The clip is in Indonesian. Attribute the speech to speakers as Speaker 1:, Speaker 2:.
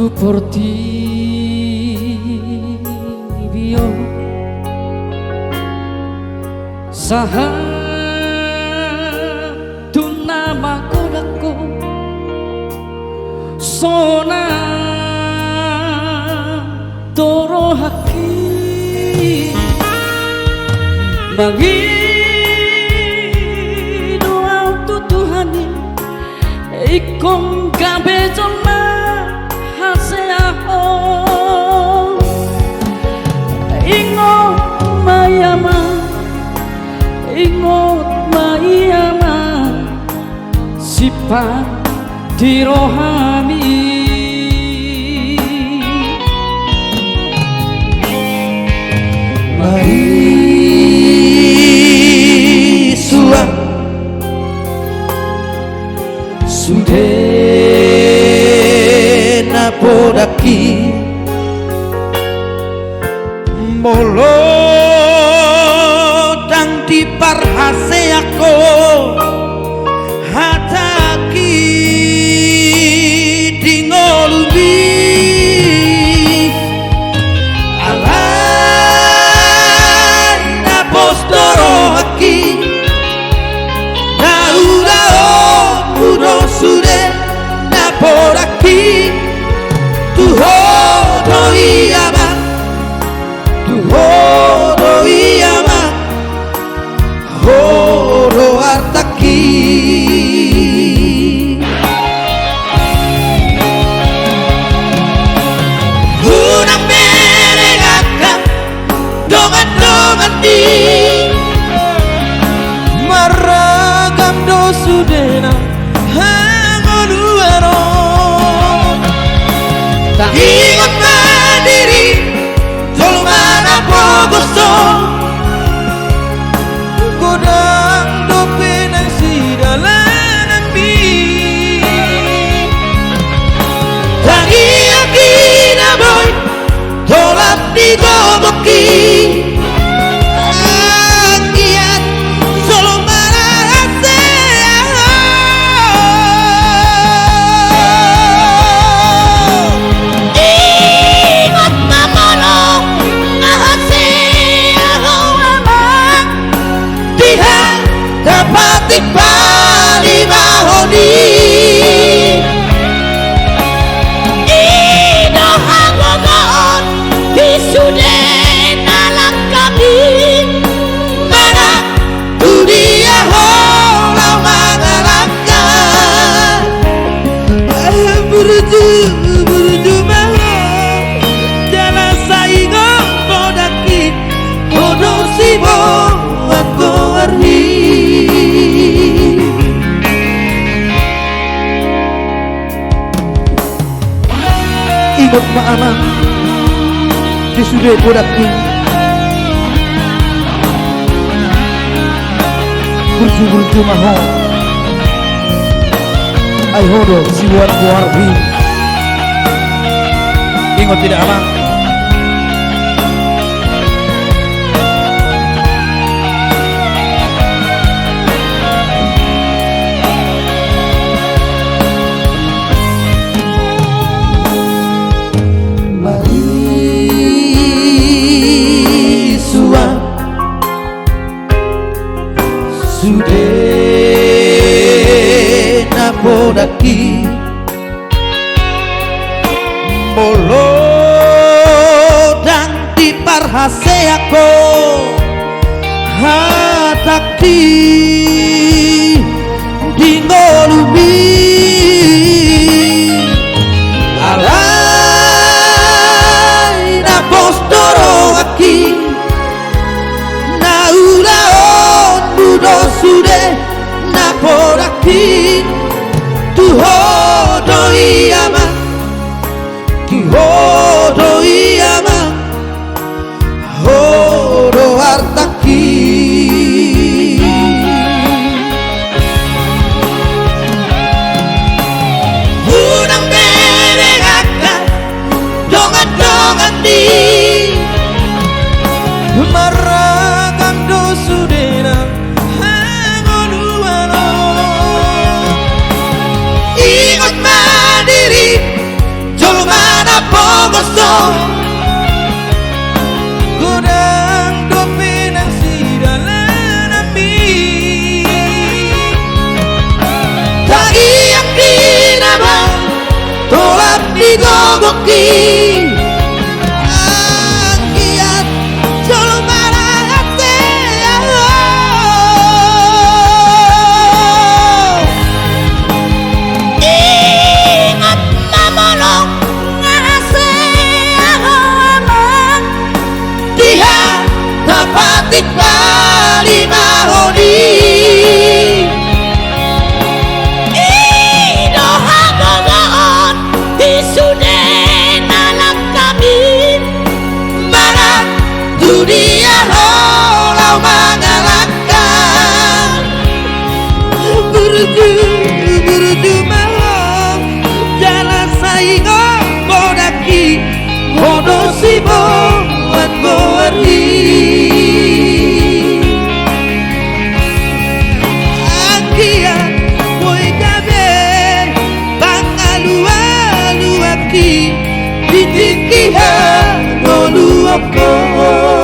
Speaker 1: tu por ti vivo saha tu nama kodako sona toro haki bagi doa untuk Tuhan ikong gabe jona haseaho ingot mayama sifat di rohani
Speaker 2: Maisua Sudena podaki Molo dang di parhase aku hataki di ngolubi alai na postoro haki na urao mudo sude na poraki tuho doiyama tuho iyama horo artaki una meregaka dongan di maragam dosudena hangonuero tak ingat mandiri tolongan pogoso godang dope nang sidalanan mi tangi akina boy tolap di goboki angiat solo marase ingat mamolong ngahase dapat dipali mahoni inohang gogoon disude nalang kami mana dunia holau mangalangkan berju maho jalan saingong kodaki kodong sibo aku arhi ikut ma'amang disude kodaki burju maho ay hodo siwat kuarbi ingat tidak amang Sudena podaki molo dang di parhase aku hataki di ngolumi alai na postoro aki na ulaon budo sude na poraki tuho doiyama horo artaki dogoki Angkiat solo marate Ingat namolong ngase amang Diha tapatik bali mahoni Dunia holau mengalahkan Berju malam Jalan saingo bodaki Hodo sibo wan boari Angkian boy gabe Bangalu-alu aki Ditingkihan nolu apa